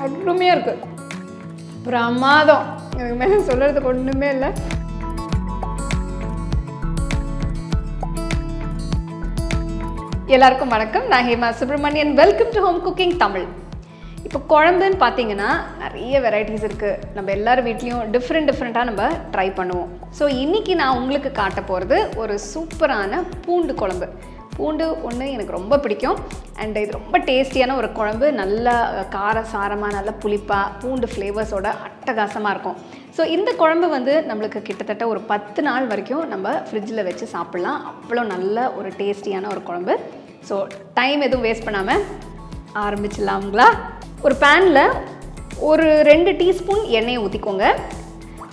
அருமையாக இருக்குது. பிரமாதம். எனக்கு மேலே சொல்கிறதுக்கு ஒன்றுமே இல்லை. எல்லாருக்கும் வணக்கம். நான் Hema Subramanian. Welcome to home cooking Tamil. இப்போ குழம்புன்னு பார்த்தீங்கன்னா நிறைய வெரைட்டிஸ் இருக்குது. நம்ம எல்லார் வீட்லேயும் டிஃப்ரெண்ட்டாக நம்ம ட்ரை பண்ணுவோம். ஸோ இன்றைக்கி நான் உங்களுக்கு காட்ட போகிறது ஒரு சூப்பரான பூண்டு குழம்பு. பூண்டு ஒன்று எனக்கு ரொம்ப பிடிக்கும். அண்ட் இது ரொம்ப டேஸ்டியான ஒரு குழம்பு. நல்லா காரசாரமாக, நல்லா புளிப்பாக, பூண்டு ஃப்ளேவர்ஸோட அட்டகாசமாக இருக்கும். ஸோ இந்த குழம்பு வந்து நம்மளுக்கு கிட்டத்தட்ட ஒரு 10 நாள் வரைக்கும் நம்ம ஃப்ரிட்ஜில் வச்சு சாப்பிட்லாம். அவ்வளோ நல்ல ஒரு டேஸ்டியான ஒரு குழம்பு. ஸோ டைம் எதுவும் வேஸ்ட் பண்ணாமல் ஆரம்பிச்சிடலாங்களா? ஒரு பேனில் ஒரு 2 டீஸ்பூன் எண்ணெயை ஊற்றிக்கோங்க.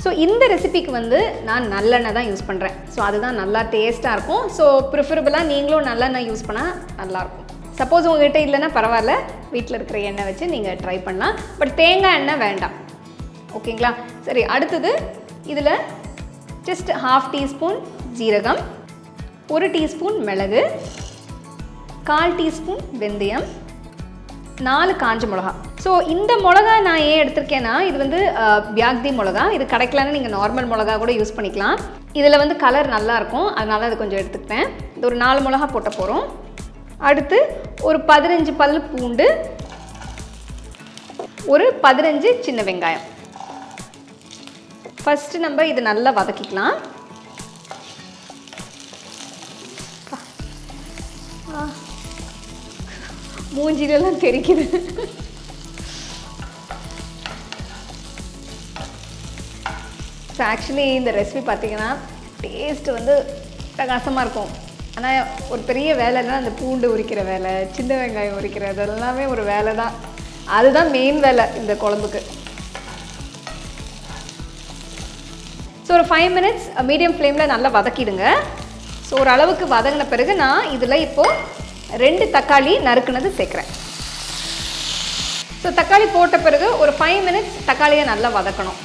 ஸோ இந்த ரெசிபிக்கு வந்து நான் நல்லெண்ணெய் தான் யூஸ் பண்ணுறேன். ஸோ அதுதான் நல்லா டேஸ்ட்டாக இருக்கும். ஸோ ப்ரிஃபரபுளாக நீங்களும் நல்லெண்ணெய் யூஸ் பண்ணால் நல்லாயிருக்கும். சப்போஸ் உங்கள்கிட்ட இல்லைன்னா பரவாயில்ல, வீட்டில் இருக்கிற எண்ணெய் வச்சு நீங்கள் ட்ரை பண்ணலாம். பட் தேங்காய் எண்ணெய் வேண்டாம். ஓகேங்களா? சரி, அடுத்தது இதில் ஜஸ்ட் 1/2 டீஸ்பூன் ஜீரகம், 1 டீஸ்பூன் மிளகு, 1/4 டீஸ்பூன் வெந்தயம், 4 காஞ்ச மிளகா. ஸோ இந்த மிளகா நான் ஏன் எடுத்திருக்கேன்னா, இது வந்து பியாக்தி மிளகா. இது கிடைக்கலன்னு நீங்கள் நார்மல் மிளகா கூட யூஸ் பண்ணிக்கலாம். இதில் வந்து கலர் நல்லாயிருக்கும், அதனால அது கொஞ்சம் எடுத்துக்கிட்டேன். இது ஒரு 4 மிளகா போட்ட போகிறோம். அடுத்து ஒரு 15 பல் பூண்டு, ஒரு 15 சின்ன வெங்காயம். ஃபஸ்ட்டு நம்ம இது நல்லா வதக்கிக்கலாம். மூஞ்சிலெல்லாம் தெரிக்குது. ஸோ ஆக்சுவலி இந்த ரெசிபி பார்த்தீங்கன்னா டேஸ்ட்டு வந்து பிரகாசமாக இருக்கும். ஆனால் ஒரு பெரிய வேலைன்னா அந்த பூண்டு உரிக்கிற வேலை, சின்ன வெங்காயம் உரிக்கிறது எல்லாமே ஒரு வேலை தான். அதுதான் மெயின் வேலை இந்த குழம்புக்கு. ஸோ ஒரு 5 மினிட்ஸ் மீடியம் ஃப்ளேமில் நல்லா வதக்கிடுங்க. ஸோ ஒரு அளவுக்கு வதங்கின பிறகு நான் இதில் இப்போது 2 தக்காளி நறுக்குனது சேர்க்குறேன். ஸோ தக்காளி போட்ட பிறகு ஒரு 5 மினிட்ஸ் தக்காளியை நல்லா வதக்கணும்.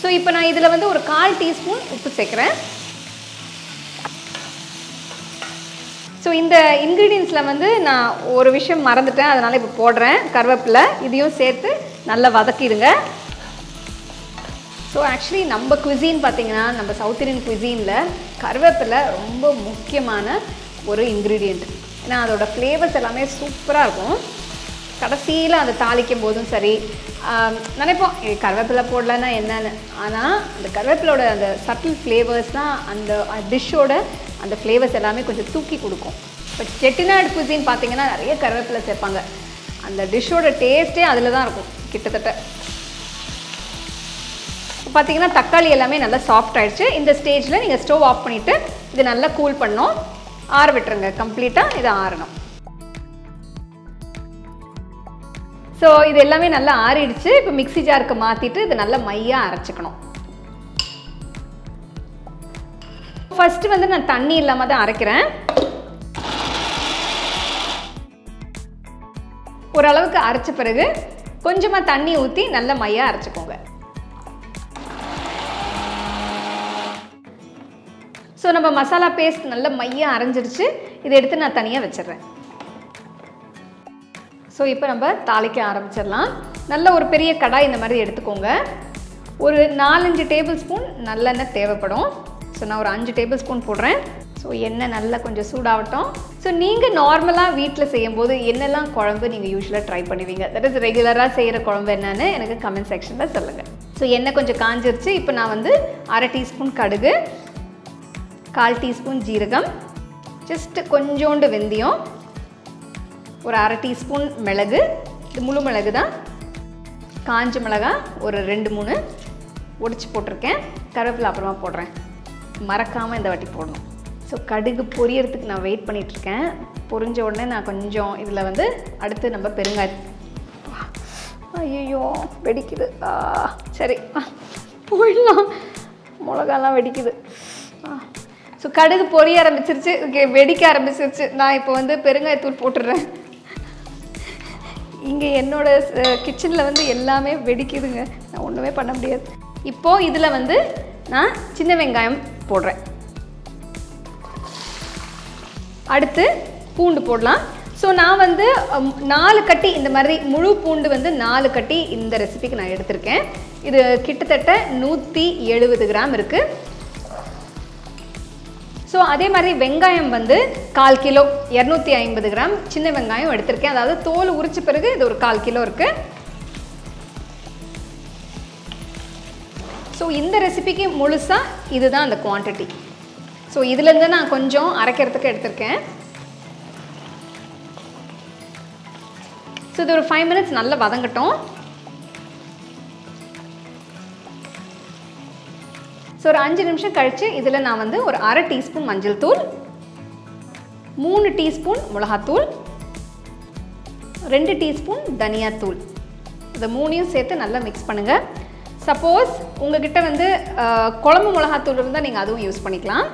ஸோ இப்போ நான் இதில் வந்து ஒரு 1/4 டீஸ்பூன் உப்பு சேர்க்குறேன். ஸோ இந்த இன்க்ரீடியன்ஸில் வந்து நான் ஒரு விஷயம் மறந்துட்டேன், அதனால் இப்போ போடுறேன். கருவேப்பிலை இதையும் சேர்த்து நல்லா வதக்கிடுங்க. ஸோ ஆக்சுவலி நம்ம குவிசீன் பார்த்திங்கன்னா, நம்ம சவுத் இண்டியன் குவிசீனில் கருவேப்பிலை ரொம்ப முக்கியமான ஒரு இன்க்ரீடியண்ட். ஏன்னா அதோடய ஃப்ளேவர்ஸ் எல்லாமே சூப்பராக இருக்கும். கடைசியில் அதை தாளிக்கும் போதும் சரி நினைப்போம் கருவேப்பிலை போடலன்னா என்னன்னு. ஆனால் அந்த கருவேப்பிலோட அந்த சட்டில் ஃப்ளேவர்ஸ் தான் அந்த டிஷ்ஷோட அந்த ஃப்ளேவர்ஸ் எல்லாமே கொஞ்சம் தூக்கி கொடுக்கும். இப்போ செட்டிநாடு குவிசீன் பார்த்திங்கன்னா நிறைய கருவேப்பிலை சேர்ப்பாங்க. அந்த டிஷ்ஷோட டேஸ்ட்டே அதில் தான் இருக்கும் கிட்டத்தட்ட. பார்த்தீங்கன்னா தக்காளி எல்லாமே நல்லா சாஃப்ட் ஆகிடுச்சு. இந்த ஸ்டேஜில் நீங்கள் ஸ்டவ் ஆஃப் பண்ணிவிட்டு இது நல்லா கூல் பண்ணணும், ஆற விட்டுருங்க. கம்ப்ளீட்டாக இது ஆறணும். ஸோ இது எல்லாமே நல்லா ஆறிடுச்சு. இப்போ மிக்ஸி ஜாருக்கு மாற்றிட்டு இது நல்லா மையாக அரைச்சிக்கணும். ஃபஸ்ட்டு வந்து நான் தண்ணி இல்லாமல் தான் அரைக்கிறேன். ஓரளவுக்கு அரைச்ச பிறகு கொஞ்சமாக தண்ணி ஊற்றி நல்லா மையாக அரைச்சிக்கோங்க. ஸோ நம்ம மசாலா பேஸ்ட் நல்லா மையாக அரைஞ்சிருச்சு. இதை எடுத்து நான் தனியாக வச்சிடுறேன். ஸோ இப்போ நம்ம தாளிக்க ஆரம்பிச்சிடலாம். நல்ல ஒரு பெரிய கடாய் இந்த மாதிரி எடுத்துக்கோங்க. ஒரு 4-5 டேபிள் ஸ்பூன் நல்லெண்ணெய் தேவைப்படும். ஸோ நான் ஒரு 5 டேபிள் ஸ்பூன் போடுறேன். ஸோ எண்ணெய் நல்லா கொஞ்சம் சூடாகட்டும். ஸோ நீங்கள் நார்மலாக வீட்டில் செய்யும்போது என்னெல்லாம் குழம்பு நீங்கள் யூஸ்வலாக ட்ரை பண்ணுவீங்க, தட் இஸ் ரெகுலராக செய்கிற குழம்பு என்னன்னு எனக்கு கமெண்ட் செக்ஷனில் சொல்லுங்கள். ஸோ எண்ணெய் கொஞ்சம் காஞ்சிருச்சு. இப்போ நான் வந்து 1/2 டீஸ்பூன் கடுகு, 1/4 டீஸ்பூன் ஜீரகம், ஜஸ்ட் கொஞ்சோண்டு வெந்தயம், ஒரு 1/2 டீஸ்பூன் மிளகு, இது முழு மிளகு தான், காஞ்ச மிளகா ஒரு 2-3 ஒடிச்சு போட்டிருக்கேன். கருவேப்பிலை அப்புறமா போடுறேன், மறக்காமல் இந்த வாட்டி போடணும். ஸோ கடுகு பொரியறதுக்கு நான் வெயிட் பண்ணிகிட்ருக்கேன். பொரிஞ்ச உடனே நான் கொஞ்சம் இதில் வந்து அடுத்து நம்ம பெருங்காயம். ஐயோ வெடிக்குது. சரி போயிடலாம், மிளகாலாம் வெடிக்குது. ஸோ கடுகு பொரிய ஆரம்பிச்சிருச்சு, வெடிக்க ஆரம்பிச்சிருச்சு. நான் இப்போ வந்து பெருங்காயத்தூள் போட்டுடுறேன். இங்கே என்னோட கிச்சனில் வந்து எல்லாமே வெடிக்குதுங்க, நான் ஒன்றுமே பண்ண முடியாது. இப்போது இதில் வந்து நான் சின்ன வெங்காயம் போடுறேன். அடுத்து பூண்டு போடலாம். ஸோ நான் வந்து 4 கட்டி இந்த மாதிரி முழு பூண்டு வந்து 4 கட்டி இந்த ரெசிபிக்கு நான் எடுத்திருக்கேன். இது கிட்டத்தட்ட 170 கிராம் இருக்குது. ஸோ அதே மாதிரி வெங்காயம் வந்து 1/4 கிலோ 250 கிராம் சின்ன வெங்காயம் எடுத்திருக்கேன். அதாவது தோல் உரிச்ச பிறகு இது ஒரு 1/4 கிலோ இருக்குது. ஸோ இந்த ரெசிபிக்கு முழுசாக இதுதான் அந்த குவான்டிட்டி. ஸோ இதுலேருந்து நான் கொஞ்சம் அரைக்கிறதுக்கு எடுத்திருக்கேன். ஸோ இது ஒரு 5 மினிட்ஸ் நல்லா வதங்கட்டும். ஸோ ஒரு 5 நிமிஷம் கழித்து இதில் நான் வந்து ஒரு 1/2 டீஸ்பூன் மஞ்சள் தூள், 3 டீஸ்பூன் மிளகாத்தூள், 2 டீஸ்பூன் தனியாத்தூள், இதை 3ஐயும் சேர்த்து நல்லா மிக்ஸ் பண்ணுங்கள். சப்போஸ் உங்ககிட்ட வந்து குழம்பு மிளகாத்தூள் இருந்தால் நீங்கள் அதுவும் யூஸ் பண்ணிக்கலாம்.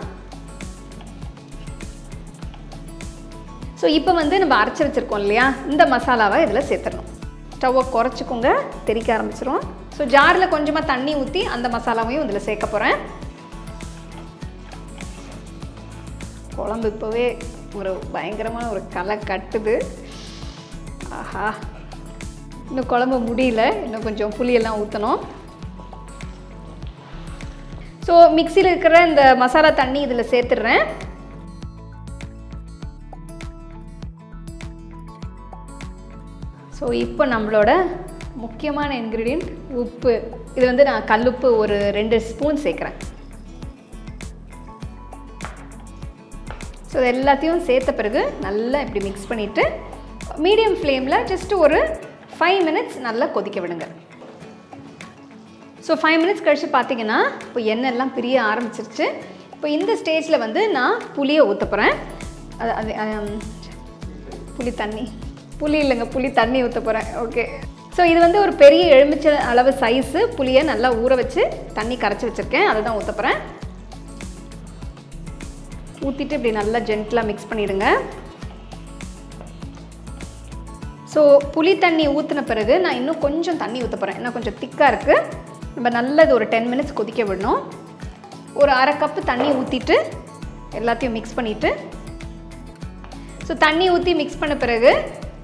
ஸோ இப்போ வந்து நம்ம அரைச்சி வச்சுருக்கோம் இல்லையா, இந்த மசாலாவை இதில் சேர்த்துடணும். ஸ்டவ்வை குறைச்சிக்கோங்க, தெறிக்க ஆரம்பிச்சிரும். ஸோ ஜாரில் கொஞ்சமாக தண்ணி ஊற்றி அந்த மசாலாவையும் இதில் சேர்க்க போகிறேன். குழம்பு இப்போவே ஒரு பயங்கரமான ஒரு களை கட்டுது. ஆஹா, இன்னும் குழம்பு முடியல, இன்னும் கொஞ்சம் புளியெல்லாம் ஊற்றணும். ஸோ மிக்சியில் இருக்கிற இந்த மசாலா தண்ணி இதில் சேர்த்துடுறேன். ஸோ இப்போ நம்மளோட முக்கியமான இன்க்ரீடியன்ட் உப்பு. இது வந்து நான் கல்லுப்பு ஒரு 2 ஸ்பூன் சேர்க்குறேன். ஸோ இது எல்லாத்தையும் சேர்த்த பிறகு நல்லா இப்படி மிக்ஸ் பண்ணிவிட்டு மீடியம் ஃப்ளேமில் ஜஸ்ட்டு ஒரு 5 மினிட்ஸ் நல்லா கொதிக்க விடுங்க. ஸோ 5 மினிட்ஸ் கழித்து பார்த்தீங்கன்னா இப்போ எண்ணெய் எல்லாம் பிரிய ஆரம்பிச்சிருச்சு. இப்போ இந்த ஸ்டேஜில் வந்து நான் புளியை ஊற்ற போகிறேன். புளி இல்லைங்க, புளி தண்ணி ஊற்ற போகிறேன். ஓகே. ஸோ இது வந்து ஒரு பெரிய எலுமிச்சை அளவு சைஸு புளியை நல்லா ஊற வச்சு தண்ணி கரைச்சி வச்சுருக்கேன், அதை தான் ஊற்ற போகிறேன். ஊற்றிட்டு இப்படி நல்லா ஜென்டிலாக மிக்ஸ் பண்ணிவிடுங்க. ஸோ புளி தண்ணி ஊற்றின பிறகு நான் இன்னும் கொஞ்சம் தண்ணி ஊற்ற போகிறேன். இன்னும் கொஞ்சம் திக்காக இருக்குது. நம்ம நல்லது ஒரு 10 மினிட்ஸ் கொதிக்க விடணும். ஒரு 1/2 கப்பு தண்ணி ஊற்றிட்டு எல்லாத்தையும் மிக்ஸ் பண்ணிவிட்டு, ஸோ தண்ணி ஊற்றி மிக்ஸ் பண்ண பிறகு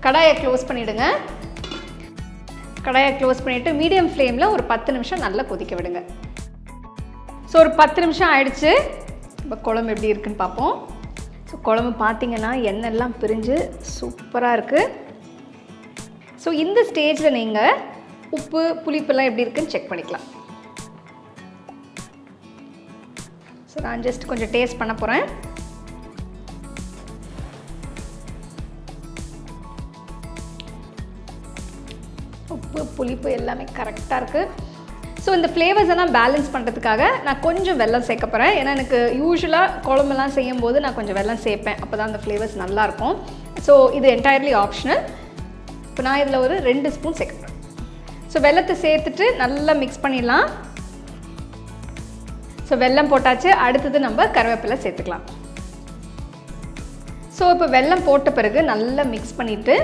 கடாயை க்ளோஸ் பண்ணிவிடுங்க. கடாயை க்ளோஸ் பண்ணிவிட்டு மீடியம் ஃப்ளேமில் ஒரு 10 நிமிஷம் நல்லா கொதிக்க விடுங்க. ஸோ ஒரு 10 நிமிஷம் ஆயிடுச்சு. இப்போ குழம்பு எப்படி இருக்குன்னு பார்ப்போம். ஸோ குழம்பு பார்த்தீங்கன்னா எண்ணெய்லாம் பிரிஞ்சு சூப்பராக இருக்குது. ஸோ இந்த ஸ்டேஜில் நீங்கள் உப்பு புளிப்பெல்லாம் எப்படி இருக்குன்னு செக் பண்ணிக்கலாம். ஸோ நான் ஜஸ்ட் கொஞ்சம் டேஸ்ட் பண்ண போகிறேன். உப்பு புளிப்பு எல்லாமே கரெக்டாக இருக்குது. ஸோ இந்த ஃப்ளேவர்ஸ் எல்லாம் பேலன்ஸ் பண்ணுறதுக்காக நான் கொஞ்சம் வெல்லம் சேர்க்க போகிறேன். ஏன்னா எனக்கு யூஸ்வலாக குழம்பெல்லாம் செய்யும்போது நான் கொஞ்சம் வெல்லம் சேர்ப்பேன், அப்போ தான் அந்த ஃப்ளேவர்ஸ் நல்லாயிருக்கும். ஸோ இது என்டையர்லி ஆப்ஷனல். இப்போ நான் இதில் ஒரு 2 ஸ்பூன் சேர்க்க போகிறேன். ஸோ வெல்லத்தை சேர்த்துட்டு நல்லா மிக்ஸ் பண்ணிடலாம். ஸோ வெல்லம் போட்டாச்சு. அடுத்தது நம்ம கருவேப்பிலை சேர்த்துக்கலாம். ஸோ இப்போ வெல்லம் போட்ட பிறகு நல்லா மிக்ஸ் பண்ணிவிட்டு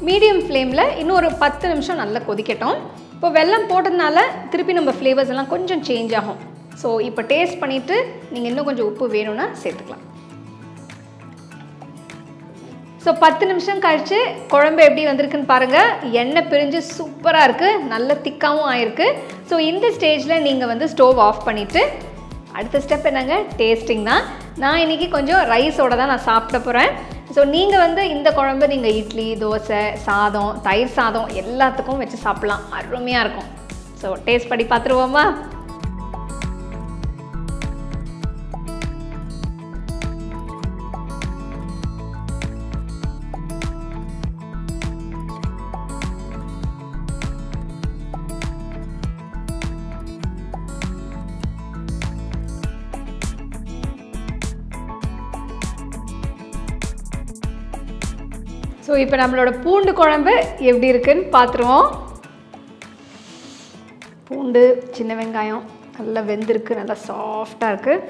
மீடியம் ஃப்ளேமில் இன்னும் ஒரு 10 நிமிஷம் நல்லா கொதிக்கட்டும். இப்போ வெல்லம் போட்டதுனால திருப்பி நம்ம ஃப்ளேவர்ஸ் எல்லாம் கொஞ்சம் சேஞ்ச் ஆகும். ஸோ இப்போ டேஸ்ட் பண்ணிவிட்டு நீங்கள் இன்னும் கொஞ்சம் உப்பு வேணும்னா சேர்த்துக்கலாம். ஸோ 10 நிமிஷம் கழித்து குழம்பு எப்படி வந்திருக்குன்னு பாருங்கள். எண்ணெய் பிரிஞ்சு சூப்பராக இருக்குது, நல்ல திக்காகவும் ஆயிருக்கு. ஸோ இந்த ஸ்டேஜில் நீங்கள் வந்து ஸ்டவ் ஆஃப் பண்ணிவிட்டு அடுத்த ஸ்டெப் என்னங்க, டேஸ்டிங் தான். நான் இன்றைக்கி கொஞ்சம் ரைஸோடு தான் நான் சாப்பிட போகிறேன். ஸோ நீங்கள் வந்து இந்த குழம்பு நீங்கள் இட்லி, தோசை, சாதம், தயிர் சாதம் எல்லாத்துக்கும் வச்சு சாப்பிட்லாம், அருமையாக இருக்கும். ஸோ டேஸ்ட் பண்ணி பார்த்துருவோமா? ஸோ இப்போ நம்மளோட பூண்டு குழம்பு எப்படி இருக்குன்னு பார்த்துருவோம். பூண்டு, சின்ன வெங்காயம் நல்லா வெந்திருக்கு, நல்லா சாஃப்டாக இருக்குது.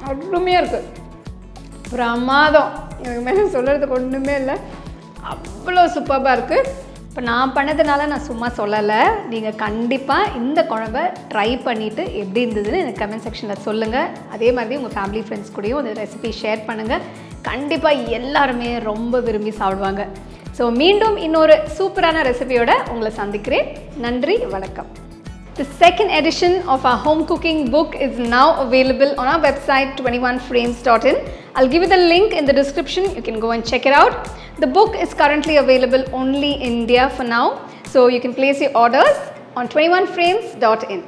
அருமையாக இருக்குது, பிரமாதம். எனக்கு மேலே சொல்கிறதுக்கு ஒன்றுமே இல்லை, அவ்வளோ சூப்பராக இருக்குது. இப்போ நான் பண்ணதுனால நான் சும்மா சொல்லலை, நீங்கள் கண்டிப்பாக இந்த குழம்பை ட்ரை பண்ணிவிட்டு எப்படி இருந்ததுன்னு எனக்கு கமெண்ட் செக்ஷனில் சொல்லுங்கள். அதே மாதிரி உங்கள் ஃபேமிலி ஃப்ரெண்ட்ஸ் கூடயும் அந்த ரெசிபி ஷேர் பண்ணுங்கள். கண்டிப்பாக எல்லாருமே ரொம்ப விரும்பி சாப்பிடுவாங்க. ஸோ மீண்டும் இன்னொரு சூப்பரான ரெசிபியோட உங்களை சந்திக்கிறேன். நன்றி, வணக்கம். The second edition of our home cooking book is now available on our website 21frames.in. I'll give you the link in the description. You can go and check it out. The book is currently available only in India for now, so you can place your orders on 21frames.in.